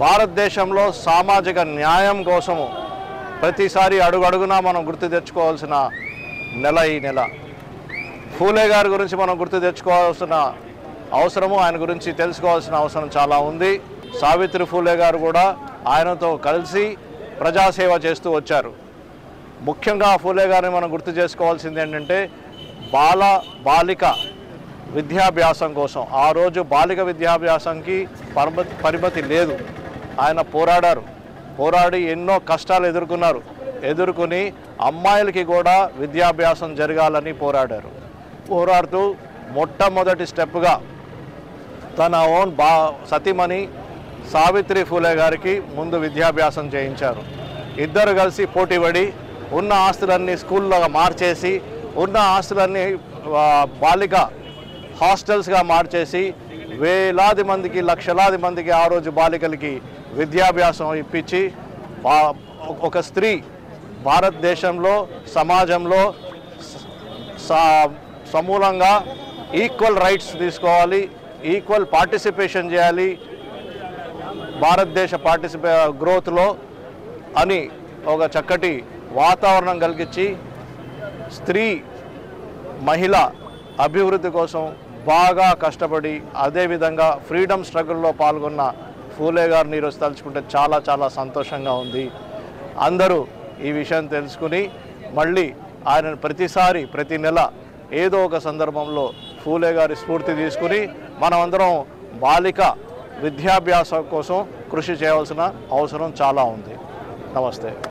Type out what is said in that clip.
భారతదేశంలో సామాజిక న్యాయం కోసము ప్రతిసారి అడుగడుగునా మనం గుర్తు తెచ్చుకోవాల్సిన నెల ఈ నెల. ఫూలే గారి గురించి మనం గుర్తు తెచ్చుకోవాల్సిన అవసరము, ఆయన గురించి తెలుసుకోవాల్సిన అవసరం చాలా ఉంది. సావిత్రి ఫూలే గారు కూడా ఆయనతో కలిసి ప్రజాసేవ చేస్తూ వచ్చారు. ముఖ్యంగా ఫూలే గారిని మనం గుర్తు చేసుకోవాల్సింది ఏంటంటే బాలిక విద్యాభ్యాసం కోసం. ఆ రోజు బాలిక విద్యాభ్యాసంకి పరిమితి లేదు. ఆయన పోరాడి ఎన్నో కష్టాలు ఎదుర్కొని అమ్మాయిలకి కూడా విద్యాభ్యాసం జరగాలని పోరాడుతూ మొట్టమొదటి స్టెప్గా తన ఓన్ సతీమణి సావిత్రి ఫూలే గారికి ముందు విద్యాభ్యాసం చేయించారు. ఇద్దరు కలిసి పోటీపడి ఉన్న ఆస్తులన్నీ స్కూల్లో మార్చేసి, ఉన్న ఆస్తులన్నీ బాలిక హాస్టల్స్గా మార్చేసి వేలాది మందికి, లక్షలాది మందికి ఆ రోజు బాలికలకి విద్యాభ్యాసం ఇప్పించి, ఒక స్త్రీ భారతదేశంలో సమాజంలో సమూలంగా ఈక్వల్ రైట్స్ తీసుకోవాలి, ఈక్వల్ పార్టిసిపేషన్ చేయాలి భారతదేశ గ్రోత్లో అని ఒక చక్కటి వాతావరణం కలిగించి మహిళ అభివృద్ధి కోసం బాగా కష్టపడి, అదేవిధంగా ఫ్రీడమ్ స్ట్రగుల్లో పాల్గొన్న ఫూలే గారిని ఈరోజు తలుచుకుంటే చాలా చాలా సంతోషంగా ఉంది. అందరూ ఈ విషయం తెలుసుకుని మళ్ళీ ఆయనను ప్రతి నెల ఏదో ఒక సందర్భంలో ఫూలే గారి స్ఫూర్తి తీసుకుని మనమందరం బాలిక విద్యాభ్యాసం కోసం కృషి చేయాల్సిన అవసరం చాలా ఉంది. నమస్తే.